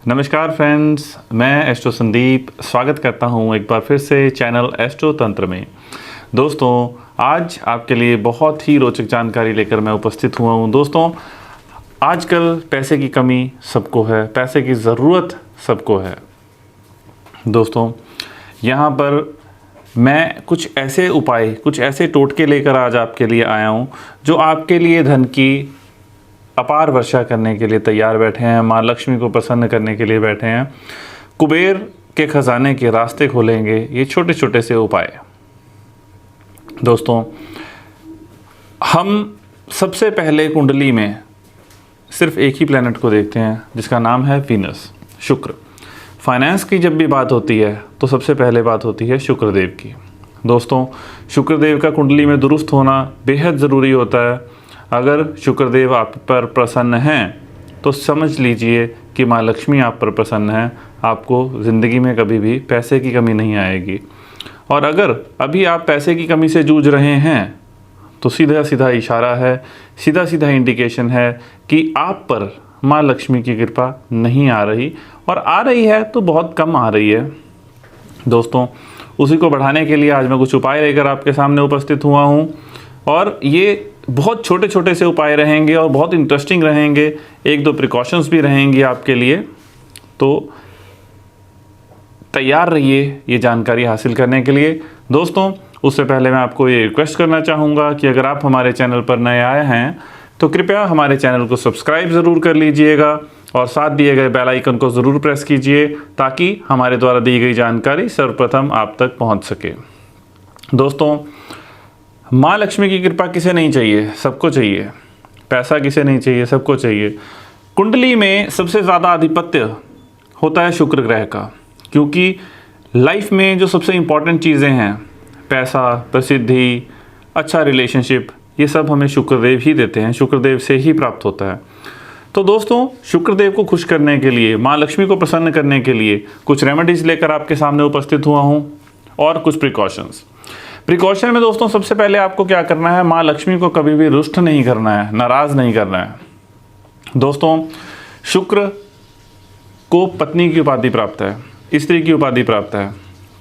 नमस्कार फ्रेंड्स, मैं एस्ट्रो संदीप स्वागत करता हूं एक बार फिर से चैनल एस्ट्रो तंत्र में। दोस्तों, आज आपके लिए बहुत ही रोचक जानकारी लेकर मैं उपस्थित हुआ हूं। दोस्तों, आजकल पैसे की कमी सबको है, पैसे की ज़रूरत सबको है। दोस्तों, यहाँ पर मैं कुछ ऐसे उपाय, कुछ ऐसे टोटके लेकर आज आपके लिए आया हूँ जो आपके लिए धन की अपार वर्षा करने के लिए तैयार बैठे हैं, माँ लक्ष्मी को प्रसन्न करने के लिए बैठे हैं, कुबेर के खजाने के रास्ते खोलेंगे ये छोटे छोटे से उपाय। दोस्तों, हम सबसे पहले कुंडली में सिर्फ एक ही प्लैनेट को देखते हैं जिसका नाम है वीनस, शुक्र। फाइनेंस की जब भी बात होती है तो सबसे पहले बात होती है शुक्रदेव की। दोस्तों, शुक्रदेव का कुंडली में दुरुस्त होना बेहद ज़रूरी होता है। अगर शुक्रदेव आप पर प्रसन्न हैं तो समझ लीजिए कि माँ लक्ष्मी आप पर प्रसन्न है, आपको ज़िंदगी में कभी भी पैसे की कमी नहीं आएगी। और अगर अभी आप पैसे की कमी से जूझ रहे हैं तो सीधा सीधा इशारा है, सीधा सीधा इंडिकेशन है कि आप पर माँ लक्ष्मी की कृपा नहीं आ रही, और आ रही है तो बहुत कम आ रही है। दोस्तों, उसी को बढ़ाने के लिए आज मैं कुछ उपाय लेकर आपके सामने उपस्थित हुआ हूँ, और ये बहुत छोटे छोटे से उपाय रहेंगे और बहुत इंटरेस्टिंग रहेंगे। एक दो प्रिकॉशंस भी रहेंगी आपके लिए, तो तैयार रहिए ये जानकारी हासिल करने के लिए। दोस्तों, उससे पहले मैं आपको ये रिक्वेस्ट करना चाहूँगा कि अगर आप हमारे चैनल पर नए आए हैं तो कृपया हमारे चैनल को सब्सक्राइब ज़रूर कर लीजिएगा और साथ दिए गए बेल आइकन को ज़रूर प्रेस कीजिए ताकि हमारे द्वारा दी गई जानकारी सर्वप्रथम आप तक पहुँच सके। दोस्तों, माँ लक्ष्मी की कृपा किसे नहीं चाहिए? सबको चाहिए। पैसा किसे नहीं चाहिए? सबको चाहिए। कुंडली में सबसे ज़्यादा आधिपत्य होता है शुक्र ग्रह का, क्योंकि लाइफ में जो सबसे इम्पॉर्टेंट चीज़ें हैं, पैसा, प्रसिद्धि, अच्छा रिलेशनशिप, ये सब हमें शुक्रदेव ही देते हैं, शुक्रदेव से ही प्राप्त होता है। तो दोस्तों, शुक्रदेव को खुश करने के लिए, माँ लक्ष्मी को प्रसन्न करने के लिए कुछ रेमेडीज़ लेकर आपके सामने उपस्थित हुआ हूँ और कुछ प्रिकॉशंस। प्रिकॉशन में दोस्तों सबसे पहले आपको क्या करना है, माँ लक्ष्मी को कभी भी रुष्ट नहीं करना है, नाराज़ नहीं करना है। दोस्तों, शुक्र को पत्नी की उपाधि प्राप्त है, स्त्री की उपाधि प्राप्त है,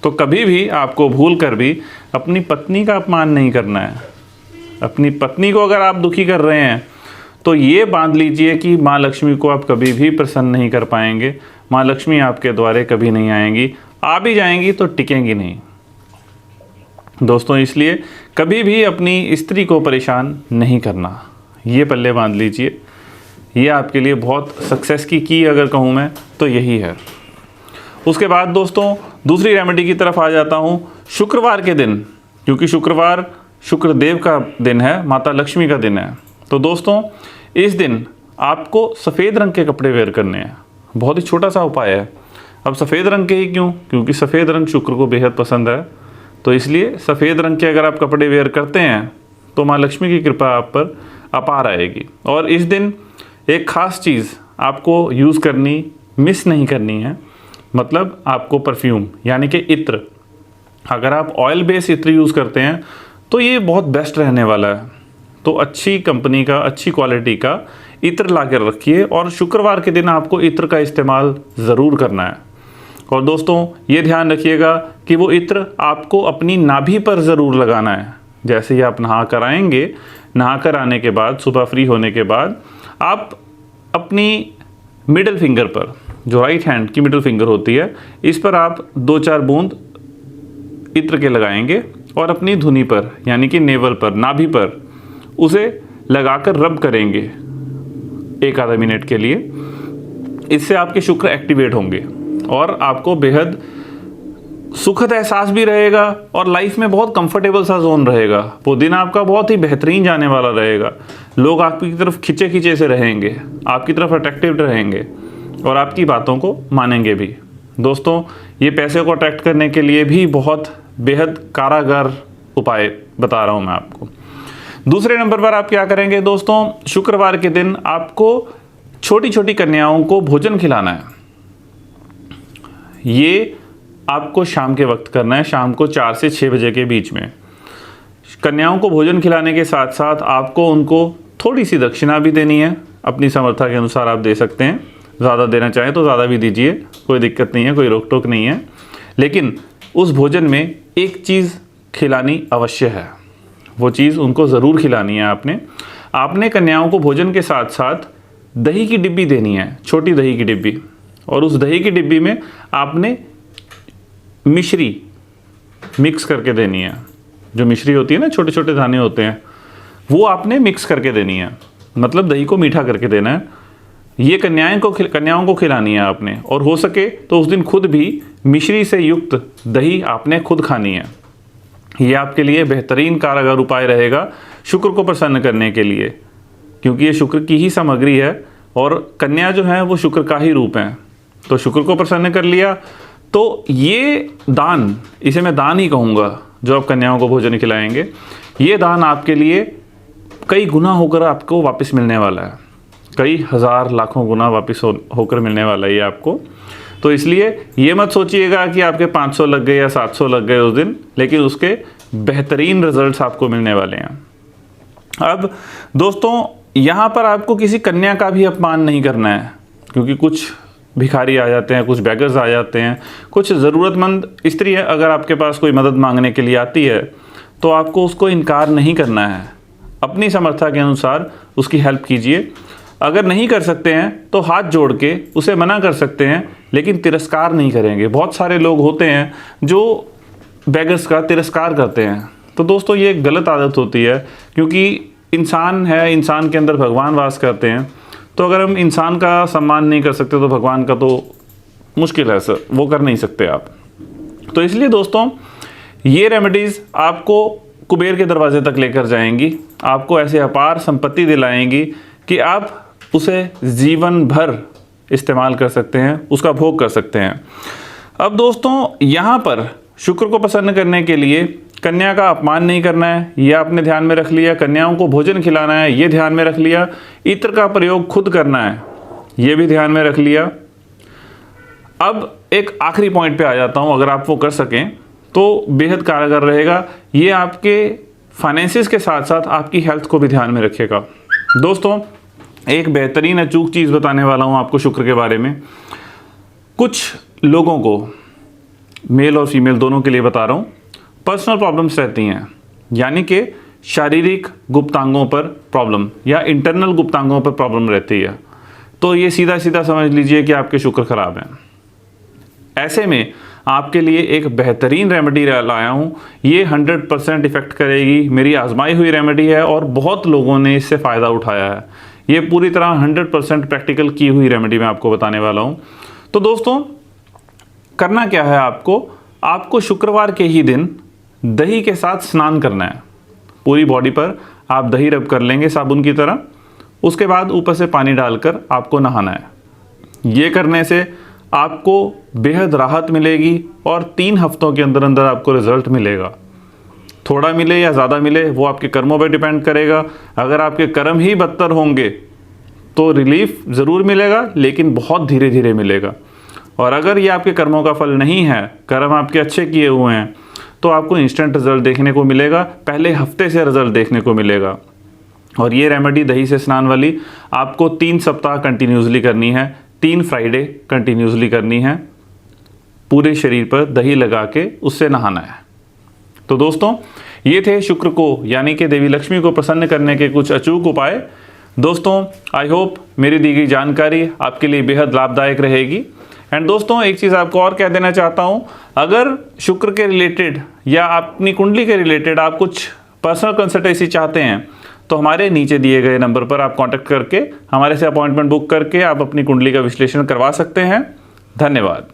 तो कभी भी आपको भूल कर भी अपनी पत्नी का अपमान नहीं करना है। अपनी पत्नी को अगर आप दुखी कर रहे हैं तो ये बांध लीजिए कि माँ लक्ष्मी को आप कभी भी प्रसन्न नहीं कर पाएंगे। माँ लक्ष्मी आपके द्वारे कभी नहीं आएंगी, आ भी जाएंगी तो टिकेंगी नहीं। दोस्तों, इसलिए कभी भी अपनी स्त्री को परेशान नहीं करना, ये पल्ले बांध लीजिए। ये आपके लिए बहुत सक्सेस की अगर कहूँ मैं तो यही है। उसके बाद दोस्तों, दूसरी रेमेडी की तरफ आ जाता हूँ। शुक्रवार के दिन, क्योंकि शुक्रवार शुक्रदेव का दिन है, माता लक्ष्मी का दिन है, तो दोस्तों इस दिन आपको सफ़ेद रंग के कपड़े वेयर करने हैं। बहुत ही छोटा सा उपाय है। अब सफ़ेद रंग के ही क्यों? क्योंकि सफ़ेद रंग शुक्र को बेहद पसंद है, तो इसलिए सफ़ेद रंग के अगर आप कपड़े वेयर करते हैं तो माँ लक्ष्मी की कृपा आप पर अपार आएगी। और इस दिन एक ख़ास चीज़ आपको यूज़ करनी, मिस नहीं करनी है, मतलब आपको परफ्यूम यानी कि इत्र, अगर आप ऑयल बेस इत्र यूज़ करते हैं तो ये बहुत बेस्ट रहने वाला है। तो अच्छी कंपनी का, अच्छी क्वालिटी का इत्र ला कर रखिए, और शुक्रवार के दिन आपको इत्र का इस्तेमाल ज़रूर करना है। और दोस्तों, ये ध्यान रखिएगा कि वो इत्र आपको अपनी नाभि पर ज़रूर लगाना है। जैसे ही आप नहा कर आएंगे, नहा कर आने के बाद, सुबह फ्री होने के बाद, आप अपनी मिडिल फिंगर पर, जो राइट हैंड की मिडिल फिंगर होती है, इस पर आप 2-4 बूंद इत्र के लगाएंगे और अपनी धुनी पर यानी कि नेवल पर, नाभि पर उसे लगाकर रब करेंगे 1 आधा मिनट के लिए। इससे आपके शुक्र एक्टिवेट होंगे और आपको बेहद सुखद एहसास भी रहेगा और लाइफ में बहुत कंफर्टेबल सा जोन रहेगा। वो दिन आपका बहुत ही बेहतरीन जाने वाला रहेगा। लोग आपकी तरफ खिंचे से रहेंगे, आपकी तरफ अट्रैक्टिव रहेंगे और आपकी बातों को मानेंगे भी। दोस्तों, ये पैसे को अट्रैक्ट करने के लिए भी बहुत बेहद कारागार उपाय बता रहा हूँ मैं आपको। दूसरे नंबर पर आप क्या करेंगे दोस्तों, शुक्रवार के दिन आपको छोटी छोटी कन्याओं को भोजन खिलाना है। ये आपको शाम के वक्त करना है, शाम को 4 से 6 बजे के बीच में। कन्याओं को भोजन खिलाने के साथ साथ आपको उनको थोड़ी सी दक्षिणा भी देनी है, अपनी समर्था के अनुसार आप दे सकते हैं। ज़्यादा देना चाहें तो ज़्यादा भी दीजिए, कोई दिक्कत नहीं है, कोई रोक टोक नहीं है। लेकिन उस भोजन में एक चीज़ खिलानी अवश्य है, वो चीज़ उनको ज़रूर खिलानी है। आपने कन्याओं को भोजन के साथ साथ दही की डिब्बी देनी है, छोटी दही की डिब्बी, और उस दही की डिब्बी में आपने मिश्री मिक्स करके देनी है। जो मिश्री होती है ना, छोटे छोटे दाने होते हैं, वो आपने मिक्स करके देनी है, मतलब दही को मीठा करके देना है। ये कन्याओं को खिलानी है आपने, और हो सके तो उस दिन खुद भी मिश्री से युक्त दही आपने खुद खानी है। ये आपके लिए बेहतरीन कारगर उपाय रहेगा शुक्र को प्रसन्न करने के लिए, क्योंकि ये शुक्र की ही सामग्री है और कन्या जो है वो शुक्र का ही रूप है। तो शुक्र को प्रसन्न कर लिया, तो ये दान, इसे मैं दान ही कहूँगा, जो आप कन्याओं को भोजन खिलाएंगे, ये दान आपके लिए कई गुना होकर आपको वापस मिलने वाला है, कई हज़ार लाखों गुना वापस होकर मिलने वाला है ये आपको। तो इसलिए ये मत सोचिएगा कि आपके 500 लग गए या 700 लग गए उस दिन, लेकिन उसके बेहतरीन रिजल्ट्स आपको मिलने वाले हैं। अब दोस्तों, यहाँ पर आपको किसी कन्या का भी अपमान नहीं करना है, क्योंकि कुछ भिखारी आ जाते हैं, कुछ बेगर्स आ जाते हैं, कुछ ज़रूरतमंद स्त्री है, अगर आपके पास कोई मदद मांगने के लिए आती है तो आपको उसको इनकार नहीं करना है, अपनी समर्था के अनुसार उसकी हेल्प कीजिए। अगर नहीं कर सकते हैं तो हाथ जोड़ के उसे मना कर सकते हैं, लेकिन तिरस्कार नहीं करेंगे। बहुत सारे लोग होते हैं जो बेगर्स का तिरस्कार करते हैं, तो दोस्तों ये एक गलत आदत होती है, क्योंकि इंसान है, इंसान के अंदर भगवान वास करते हैं। तो अगर हम इंसान का सम्मान नहीं कर सकते तो भगवान का तो मुश्किल है सर, वो कर नहीं सकते आप। तो इसलिए दोस्तों, ये रेमेडीज़ आपको कुबेर के दरवाजे तक लेकर जाएंगी, आपको ऐसे अपार संपत्ति दिलाएंगी कि आप उसे जीवन भर इस्तेमाल कर सकते हैं, उसका भोग कर सकते हैं। अब दोस्तों, यहाँ पर शुक्र को प्रसन्न करने के लिए कन्या का अपमान नहीं करना है, यह आपने ध्यान में रख लिया। कन्याओं को भोजन खिलाना है, ये ध्यान में रख लिया। इत्र का प्रयोग खुद करना है, ये भी ध्यान में रख लिया। अब एक आखिरी पॉइंट पे आ जाता हूँ, अगर आप वो कर सकें तो बेहद कारगर रहेगा। ये आपके फाइनेंसिस के साथ साथ आपकी हेल्थ को भी ध्यान में रखेगा। दोस्तों, एक बेहतरीन अचूक चीज़ बताने वाला हूँ आपको शुक्र के बारे में। कुछ लोगों को, मेल और फीमेल दोनों के लिए बता रहा हूँ, पर्सनल प्रॉब्लम्स रहती हैं, यानी कि शारीरिक गुप्तांगों पर प्रॉब्लम या इंटरनल गुप्तांगों पर प्रॉब्लम रहती है। तो ये सीधा सीधा समझ लीजिए कि आपके शुक्र खराब हैं। ऐसे में आपके लिए एक बेहतरीन रेमेडी लाया हूँ, ये 100% इफ़ेक्ट करेगी। मेरी आजमाई हुई रेमेडी है और बहुत लोगों ने इससे फ़ायदा उठाया है। ये पूरी तरह 100% प्रैक्टिकल की हुई रेमेडी मैं आपको बताने वाला हूँ। तो दोस्तों, करना क्या है आपको शुक्रवार के ही दिन दही के साथ स्नान करना है। पूरी बॉडी पर आप दही रब कर लेंगे साबुन की तरह, उसके बाद ऊपर से पानी डालकर आपको नहाना है। ये करने से आपको बेहद राहत मिलेगी और 3 हफ्तों के अंदर अंदर आपको रिजल्ट मिलेगा। थोड़ा मिले या ज़्यादा मिले वो आपके कर्मों पर डिपेंड करेगा। अगर आपके कर्म ही बदतर होंगे तो रिलीफ ज़रूर मिलेगा, लेकिन बहुत धीरे धीरे मिलेगा। और अगर ये आपके कर्मों का फल नहीं है, कर्म आपके अच्छे किए हुए हैं, तो आपको इंस्टेंट रिजल्ट देखने को मिलेगा, पहले हफ्ते से रिजल्ट देखने को मिलेगा। और ये रेमेडी दही से स्नान वाली आपको 3 सप्ताह कंटिन्यूसली करनी है, 3 फ्राइडे कंटिन्यूसली करनी है। पूरे शरीर पर दही लगा के उससे नहाना है। तो दोस्तों, ये थे शुक्र को यानी कि देवी लक्ष्मी को प्रसन्न करने के कुछ अचूक उपाय। दोस्तों, आई होप मेरी दी गई जानकारी आपके लिए बेहद लाभदायक रहेगी। एंड दोस्तों, एक चीज़ आपको और कह देना चाहता हूँ, अगर शुक्र के रिलेटेड या अपनी कुंडली के रिलेटेड आप कुछ पर्सनल कंसल्टेंसी चाहते हैं तो हमारे नीचे दिए गए नंबर पर आप कांटेक्ट करके हमारे से अपॉइंटमेंट बुक करके आप अपनी कुंडली का विश्लेषण करवा सकते हैं। धन्यवाद।